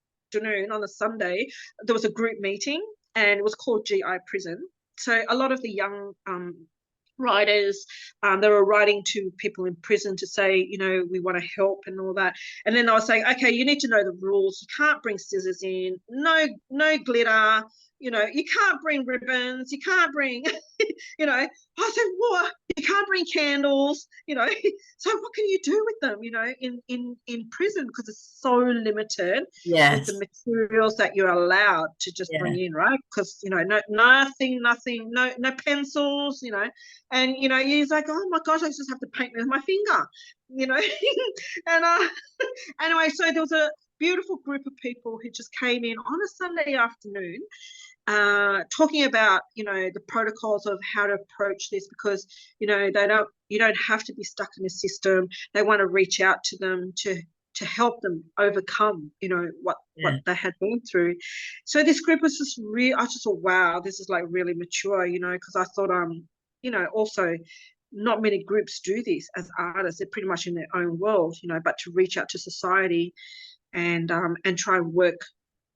on a Sunday, there was a group meeting, and it was called GI Prison. So a lot of the young writers, they were writing to people in prison to say, we want to help and all that. And then I was saying, okay, you need to know the rules. You can't bring scissors in, no glitter, you can't bring ribbons, you can't bring I said, what? You can't bring candles, so what can you do with them, in prison, because it's so limited with the Yes. materials that you're allowed to just Yeah. bring in, right? Because nothing, no pencils, and he's like, oh my gosh, I just have to paint with my finger, and anyway, so there was a beautiful group of people who just came in on a Sunday afternoon, talking about the protocols of how to approach this, because you don't have to be stuck in a system. They want to reach out to them to help them overcome what Yeah. they had been through. So this group was just real. I just thought, wow, this is like really mature, because I thought also not many groups do this as artists. They're pretty much in their own world, but to reach out to society and try and work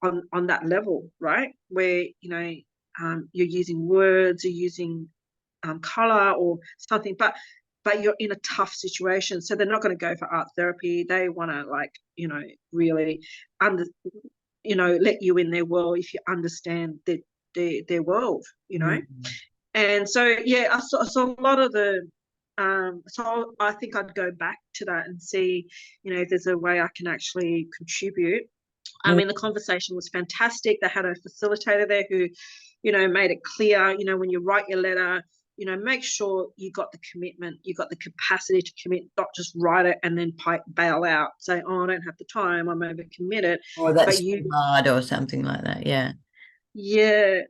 on that level, right? Where you're using words, you're using color or something, but you're in a tough situation, so they're not going to go for art therapy. They want to really under let you in their world if you understand their world. Mm. And so yeah, I saw a lot of the so I think I'd go back to that and see if there's a way I can actually contribute. I Mm. mean, the conversation was fantastic. They had a facilitator there who, made it clear, when you write your letter, make sure you got the commitment, you got the capacity to commit, not just write it and then bail out, say, oh, I don't have the time, I'm overcommitted. Or But that's too you, hard or something like that. Yeah. yeah,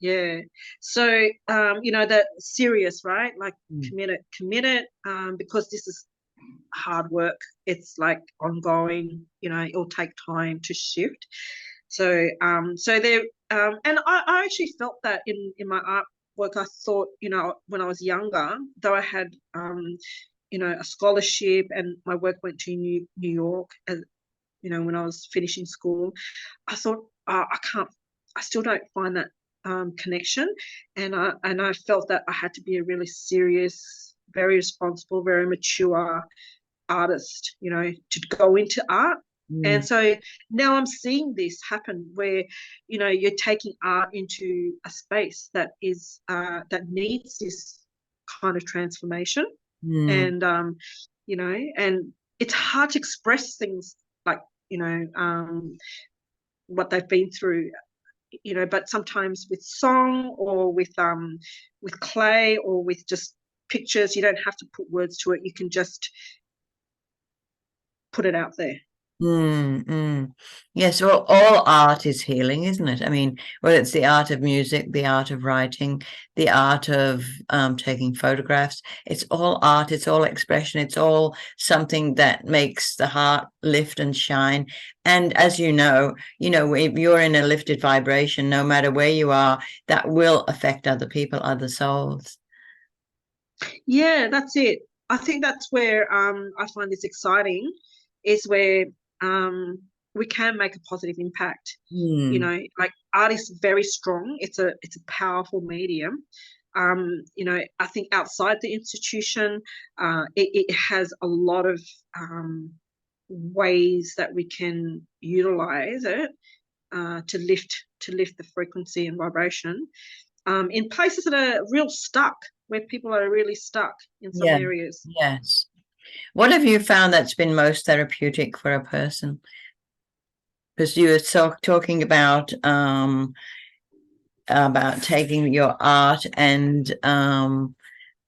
yeah. So, that serious, right? Like Mm. commit it, because this is hard work. It's like ongoing, it'll take time to shift. So so there and I actually felt that in my artwork. I thought, when I was younger, though I had a scholarship and my work went to New York, as when I was finishing school, I thought, I still don't find that connection, and I felt that I had to be a really serious, very responsible, very mature artist, to go into art. And Mm. so now I'm seeing this happen where, you're taking art into a space that is that needs this kind of transformation. Mm. And and it's hard to express things like, what they've been through, but sometimes with song or with clay or with just pictures, you don't have to put words to it. You can just put it out there. Mm, mm. Yes, well, all art is healing, isn't it? I mean, whether it's the art of music, the art of writing, the art of taking photographs, it's all art, it's all expression, it's all something that makes the heart lift and shine. And as if you're in a lifted vibration, no matter where you are, that will affect other people, other souls. Yeah, that's it. I think that's where I find this exciting, is where we can make a positive impact. Mm, Like art is very strong. It's a powerful medium. I think outside the institution, it has a lot of ways that we can utilize it to lift the frequency and vibration in places that are real stuck, where people are really stuck in some Yeah. areas. Yes. What have you found that's been most therapeutic for a person? Because you were talking about taking your art and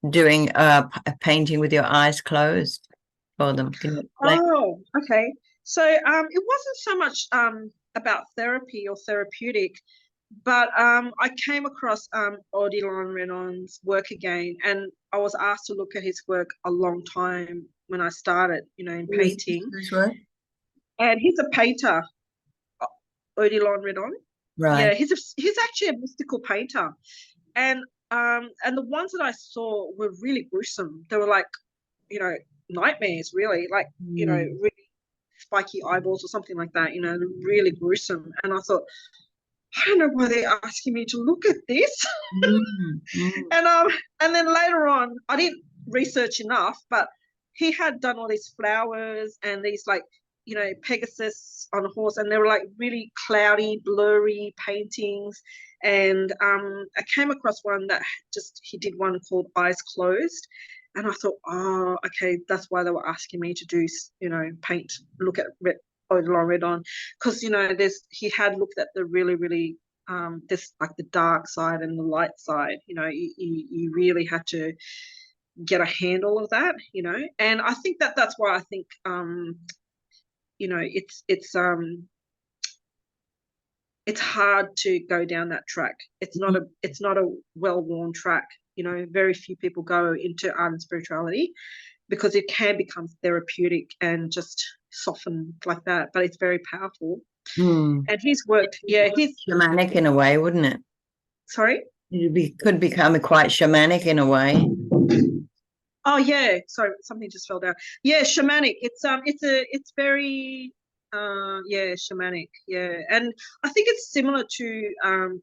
doing a painting with your eyes closed for them. Can you explain? Oh, okay. So it wasn't so much about therapy or therapeutic, but I came across Odilon Renon's work again, and I was asked to look at his work a long time when I started, in Who is painting. this work? And he's a painter, Odilon Renon. Right. Yeah, he's actually a mystical painter, and the ones that I saw were really gruesome. They were like, nightmares, really, like Mm. really spiky eyeballs or something like that. Really gruesome. And I thought, I don't know why they're asking me to look at this. Mm. Mm. and and then later on, I didn't research enough, but he had done all these flowers and these like Pegasus on a horse, and they were like really cloudy, blurry paintings. And I came across one that he did one called Eyes Closed, and I thought, oh, okay, that's why they were asking me to do paint, look at Odilon Redon, because he had looked at the really really this like the dark side and the light side. You really had to get a handle of that. And I think that's why I think it's hard to go down that track. It's not a well-worn track. Very few people go into art and spirituality because it can become therapeutic and just soften like that, but it's very powerful. Mm. And his work, yeah, his Shamanic in a way, wouldn't it? sorry. Could become quite shamanic in a way. Oh yeah, sorry, something just fell down. Yeah, shamanic. It's very yeah, shamanic. Yeah. And I think it's similar to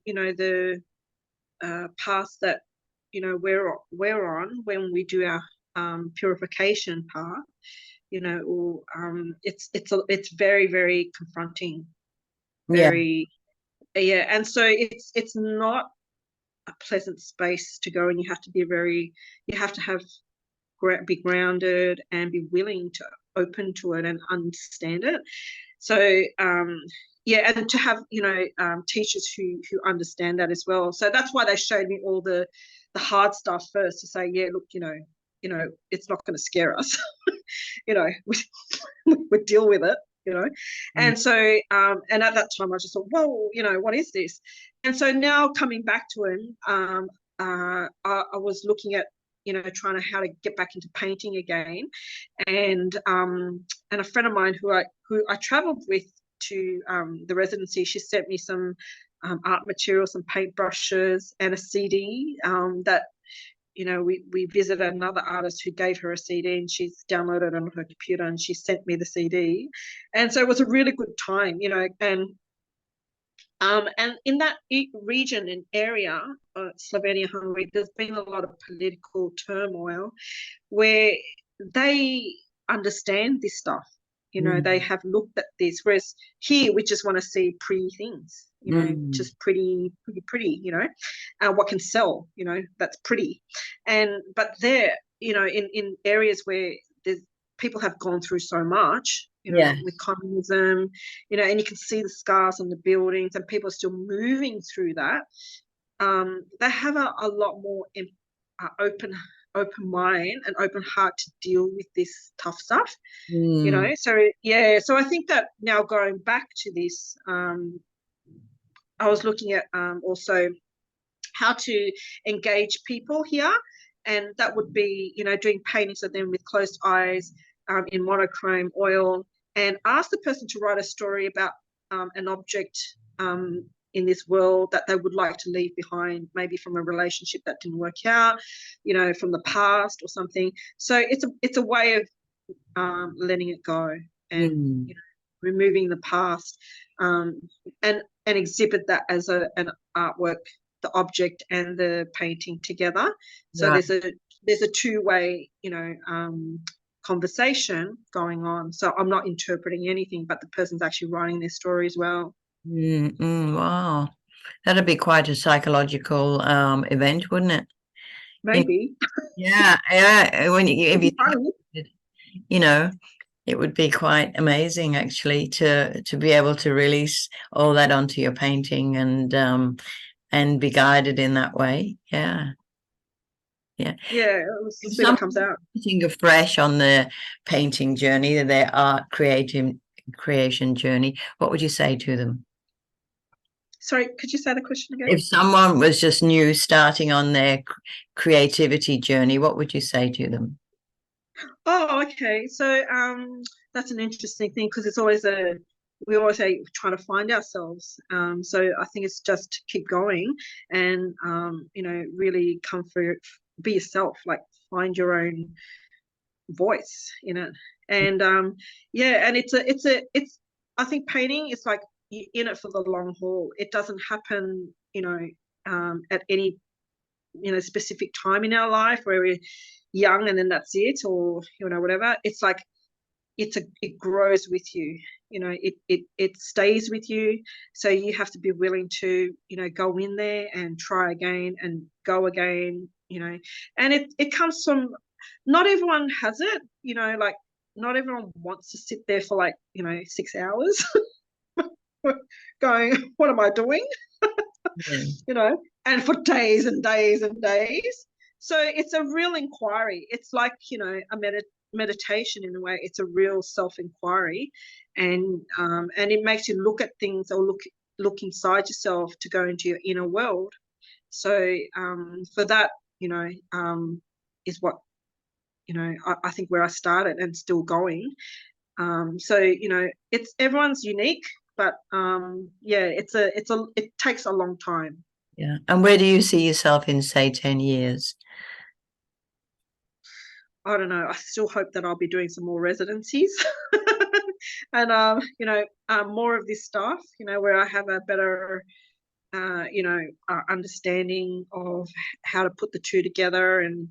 the path that we're on when we do our purification path, or it's very very confronting, Yeah. very yeah. And so it's not a pleasant space to go, and you have to be grounded and be willing to open to it and understand it. So yeah, and to have teachers who understand that as well. So that's why they showed me all the hard stuff first, to say, yeah, look, it's not going to scare us. We deal with it. Mm. And so and at that time I just thought, well, what is this? And so now coming back to him, I was looking at trying to how to get back into painting again, and a friend of mine who I traveled with to the residency, she sent me some art materials, some paintbrushes, and a CD that we visited another artist who gave her a CD, and she's downloaded it on her computer, and she sent me the CD, and so it was a really good time, and in that region and area, Slovenia, Hungary, there's been a lot of political turmoil where they understand this stuff. They Mm. have looked at this, whereas here we just want to see pretty things, Mm. just pretty, pretty, what can sell, that's pretty. But there, in areas where there's people have gone through so much, Yeah. with communism, and you can see the scars on the buildings, and people are still moving through that. They have a lot more open mind and open heart to deal with this tough stuff. Mm. So yeah, so I think that now going back to this, I was looking at also how to engage people here, and that would be doing paintings of them with closed eyes, in monochrome oil, and ask the person to write a story about an object in this world that they would like to leave behind, maybe from a relationship that didn't work out, from the past or something. So it's a way of letting it go, and Mm. removing the past, um, and exhibit that as an artwork, the object and the painting together. So Right. there's a two-way conversation going on. So I'm not interpreting anything, but the person's actually writing their story as well. Wow. That'd be quite a psychological event, wouldn't it? Maybe. Yeah, yeah. When you, if It'd you be think funny. about it, you know, it would be quite amazing actually to be able to release all that onto your painting and be guided in that way. Yeah, yeah. Yeah, we'll If see what someone's comes out. starting afresh on their painting journey, their art creative creation journey, what would you say to them? Sorry, could you say the question again? If someone was just new starting on their creativity journey, what would you say to them? Oh, okay. So that's an interesting thing because it's always we always say trying to find ourselves. So I think it's just to keep going and really come for be yourself, like find your own voice in it. And yeah, and it's I think painting is like you're in it for the long haul. It doesn't happen, at any specific time in our life where we're young and then that's it, or whatever. It's like it grows with you. It stays with you. So you have to be willing to go in there and try again and go again. And it comes from, not everyone has it. Like not everyone wants to sit there for like 6 hours going, what am I doing? Yeah. And for days and days and days. So it's a real inquiry. It's like, a meditation in a way. It's a real self-inquiry, and it makes you look at things or look inside yourself to go into your inner world. So for that, is what I think where I started and still going. So it's everyone's unique, but yeah, it takes a long time. Yeah. And where do you see yourself in, say, 10 years? I don't know. I still hope that I'll be doing some more residencies and more of this stuff. Where I have a better understanding of how to put the two together. And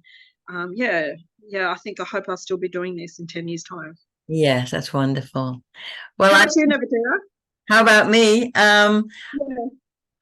yeah, I hope I'll still be doing this in 10 years' time. Yes, that's wonderful. Well, How about you, Nevatina? how about me? Yeah.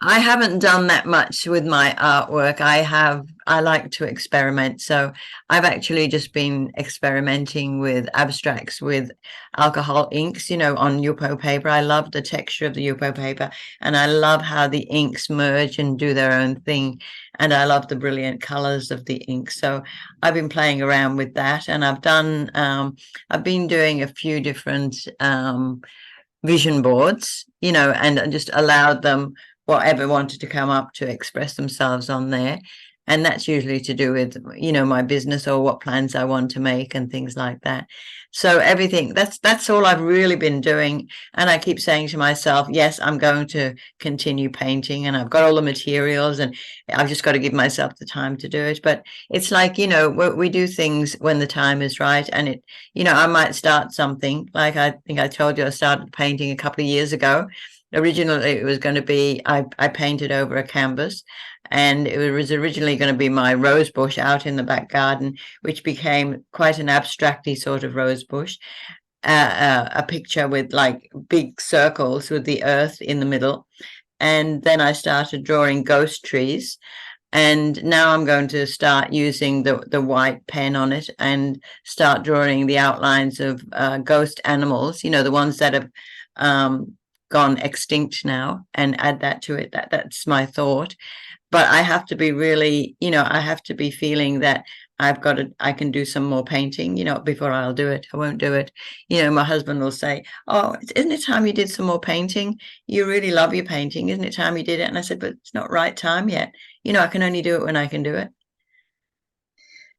I haven't done that much with my artwork. I like to experiment. So I've actually just been experimenting with abstracts with alcohol inks, on Yupo paper. I love the texture of the Yupo paper and I love how the inks merge and do their own thing. And I love the brilliant colors of the ink. So I've been playing around with that and I've been doing a few different, vision boards, and just allowed them whatever wanted to come up to express themselves on there. And that's usually to do with, my business or what plans I want to make and things like that. So everything that's all I've really been doing. And I keep saying to myself, yes, I'm going to continue painting and I've got all the materials and I've just got to give myself the time to do it. But it's like, we do things when the time is right. And I might start something like I think I told you I started painting a couple of years ago. Originally, it was going to be I painted over a canvas, and it was originally going to be my rose bush out in the back garden, which became quite an abstracty sort of rose bush. A picture with like big circles with the earth in the middle, and then I started drawing ghost trees. And now I'm going to start using the white pen on it and start drawing the outlines of ghost animals, the ones that have gone extinct now, and add that to it. That's my thought. But I have to be really, I have to be feeling that I can do some more painting, before I'll do it. I won't do it. My husband will say, oh, isn't it time you did some more painting? You really love your painting. Isn't it time you did it? And I said, but it's not right time yet. I can only do it when I can do it.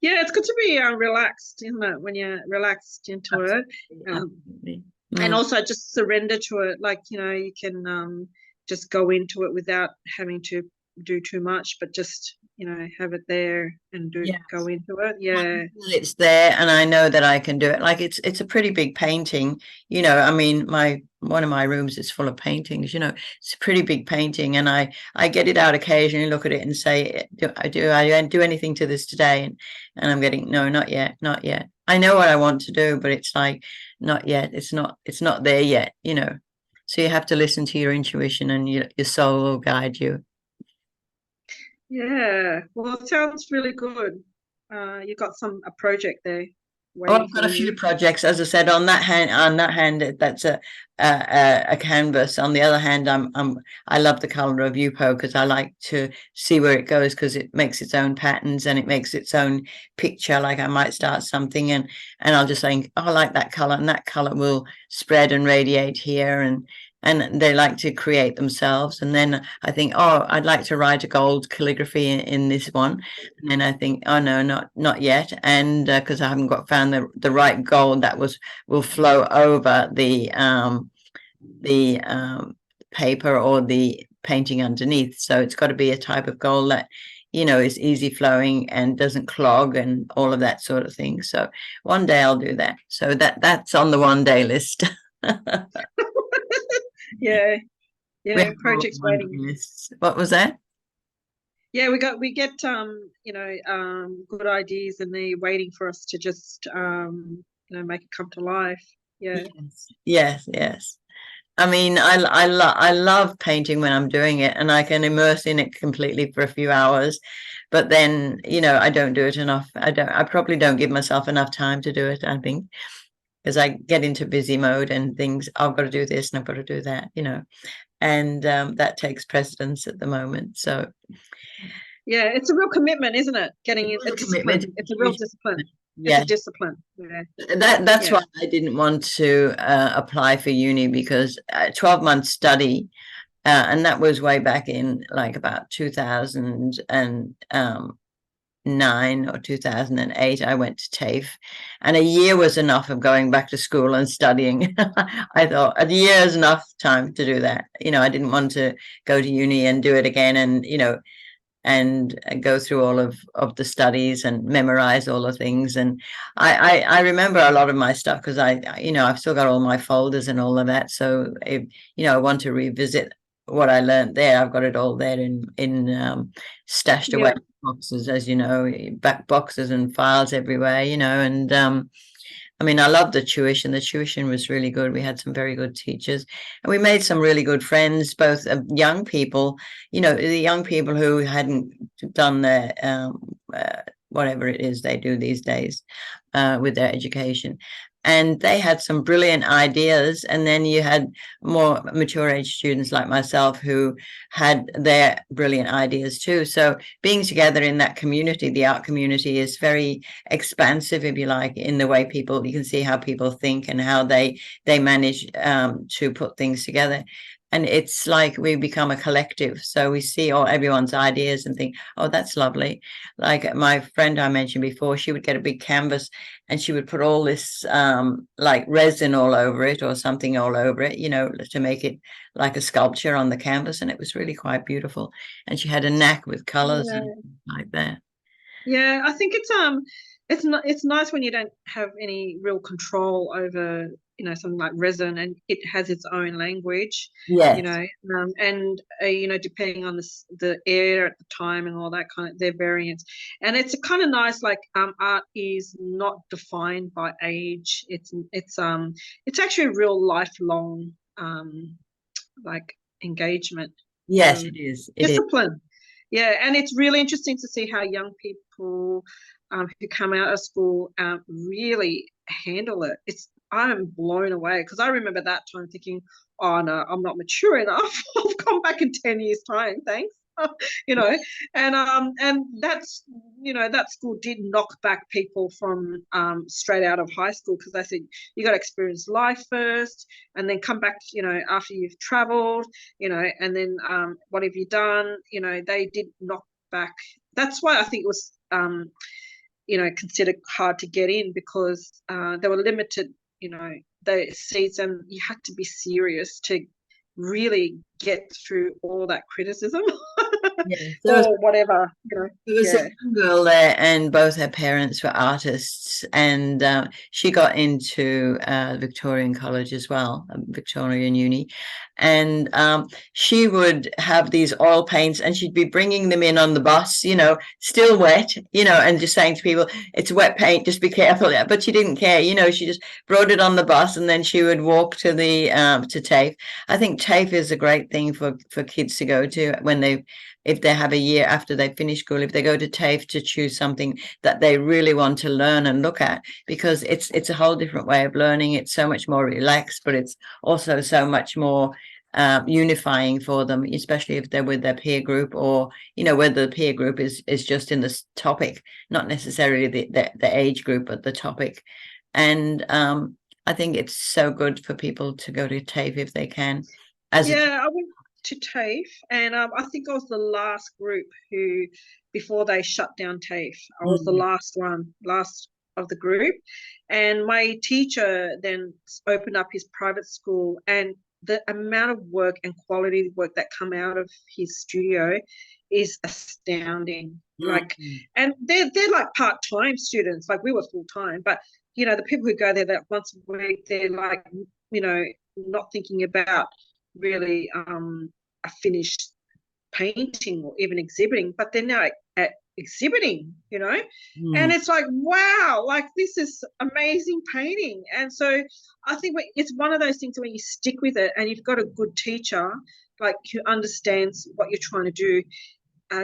Yeah, it's good to be relaxed, isn't it? When you're relaxed into it, Absolutely. Absolutely. and also just surrender to it. Like you can just go into it without having to do too much, but just have it there and Yeah. go into it. Yeah. It's there and I know that I can do it. Like it's a pretty big painting, I mean, one of my rooms is full of paintings, it's a pretty big painting and I get it out occasionally, look at it and say, do I do anything to this today? And I'm getting, no, not yet, not yet. I know what I want to do, but it's like not yet. It's not there yet, you know. So you have to listen to your intuition, and your soul will guide you. Yeah. Well, it sounds really good. You got a project there Oh, waiting I've for got a few you. projects, as I said. On that hand, that's a canvas. On the other hand, I love the color of Yupo because I like to see where it goes because it makes its own patterns and it makes its own picture. Like I might start something and I'll just think, oh, I like that color, and that color will spread and radiate here, and they like to create themselves. And then I think, oh, I'd like to write a gold calligraphy in this one. And then I think, oh no, not yet, and because I haven't got found the right gold that will flow over the paper or the painting underneath. So it's got to be a type of gold that is easy flowing and doesn't clog and all of that sort of thing. So one day I'll do that. So that's on the one day list. Yeah. We Yeah. have all Projects one day waiting. lists. What was that? Yeah, we get good ideas and they're waiting for us to just make it come to life. Yeah. Yes, yes, yes. I mean, I love painting when I'm doing it, and I can immerse in it completely for a few hours. But then, I don't do it enough. I probably don't give myself enough time to do it, I think, because I get into busy mode and things, I've got to do this and I've got to do that, and that takes precedence at the moment. So Yeah, it's a real commitment, isn't it? Getting it in was a a commitment discipline. to It's a real discipline. It's a yeah, discipline. Yeah. that's Yeah. why I didn't want to apply for uni because 12 months study. And that was way back in like about 2009 or 2008. I went to TAFE, and a year was enough of going back to school and studying. I thought a year is enough time to do that. I didn't want to go to uni and do it again, and go through all of the studies and memorize all the things. And I remember a lot of my stuff because I've still got all my folders and all of that. So if I want to revisit what I learned there, I've got it all there in stashed away Yeah. boxes, as you know, back boxes and files everywhere, and I mean, I loved the tuition. The tuition was really good. We had some very good teachers, and we made some really good friends, both young people, the young people who hadn't done their whatever it is they do these days with their education. And they had some brilliant ideas. And then you had more mature age students like myself who had their brilliant ideas too. So being together in that community, the art community, is very expansive, if you like, in the way you can see how people think and how they manage to put things together. And it's like we become a collective. So we see everyone's ideas and think, oh, that's lovely. Like my friend I mentioned before, she would get a big canvas and she would put all this like resin all over it or something all over it, to make it like a sculpture on the canvas. And it was really quite beautiful. And she had a knack with colors and Yeah. like that. Yeah, I think it's nice when you don't have any real control over, something like resin and it has its own language, Yes. and depending on the air at the time and all that kind of their variants. And it's a kind of nice like art is not defined by age. It's actually a real lifelong like engagement. Yes, it is. It is. Discipline. Yeah, and it's really interesting to see how young people who come out of school really handle it. I'm blown away because I remember that time thinking, oh no, I'm not mature enough. I'll come back in 10 years' time, thanks. you know, and that school did knock back people from straight out of high school because they said you got to experience life first and then come back, after you've traveled, and then what have you done? They did knock back. That's why I think it was, considered hard to get in because they were limited, the seats, and you had to be serious to really get through all that criticism Yes. or whatever, There was a yeah. young girl there, and both her parents were artists, and she got into Victorian College as well, Victorian Uni, and she would have these oil paints, and she'd be bringing them in on the bus, still wet, and just saying to people, it's wet paint, just be careful. But she didn't care, she just brought it on the bus, and then she would walk to the to TAFE. I think TAFE is a great thing for kids to go to if they have a year after they finish school, if they go to TAFE to choose something that they really want to learn and look at, because it's a whole different way of learning. It's so much more relaxed, but it's also so much more unifying for them, especially if they're with their peer group, or whether the peer group is just in this topic, not necessarily the age group, but the topic. And I think it's so good for people to go to TAFE if they can. I went to TAFE, and I think I was the last group who, before they shut down TAFE, I was the last of the group. And my teacher then opened up his private school, and the amount of work and quality work that come out of his studio is astounding. Like, and they're like part-time students, like we were full-time, but the people who go there that once a week, they're like, not thinking about really a finished painting or even exhibiting, but they're now at exhibiting, and it's like, wow, like this is amazing painting. And so I think it's one of those things when you stick with it and you've got a good teacher like who understands what you're trying to do,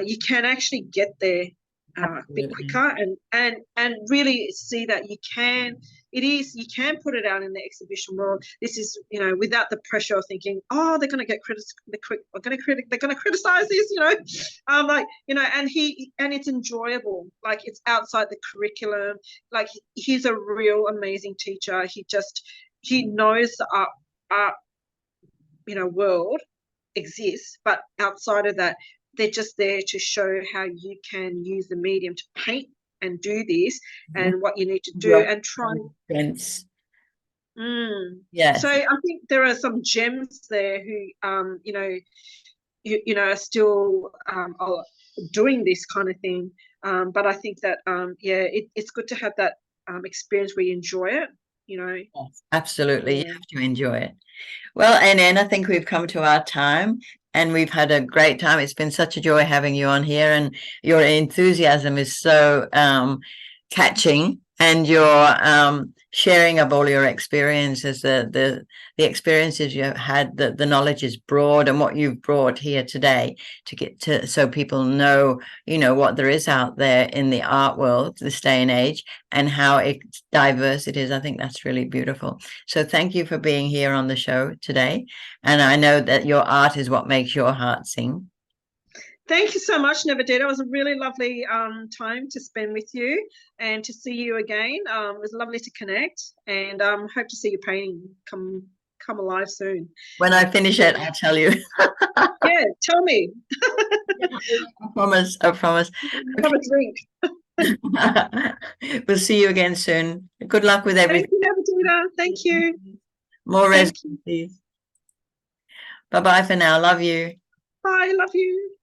you can actually get there a bit quicker and really see that you can put it out in the exhibition world. This is without the pressure of thinking, oh, they're going to get they're going to criticize this, and it's enjoyable, like it's outside the curriculum. Like he's a real amazing teacher. He knows the art world exists, but outside of that, they're just there to show how you can use the medium to paint and do this, and what you need to do, and try. Yes. So I think there are some gems there who, are still doing this kind of thing. But I think that, it's good to have that experience where you enjoy it. Yes, absolutely, you have to enjoy it. Well, and I think we've come to our time, and we've had a great time. It's been such a joy having you on here, and your enthusiasm is so catching, and your sharing of all your experiences, the experiences you've had, the knowledge is broad, and what you've brought here today to get to, so people know, what there is out there in the art world this day and age, and how diverse it is. I think that's really beautiful. So thank you for being here on the show today. And I know that your art is what makes your heart sing. Thank you so much, Nevadita. It was a really lovely time to spend with you and to see you again. It was lovely to connect, and hope to see your painting come alive soon. When I finish it, I'll tell you. Yeah, tell me. I promise. Have a drink. We'll see you again soon. Good luck with everything. Thank you, Nevadita. Thank you. More residencies. Bye-bye for now. Love you. Bye. Love you.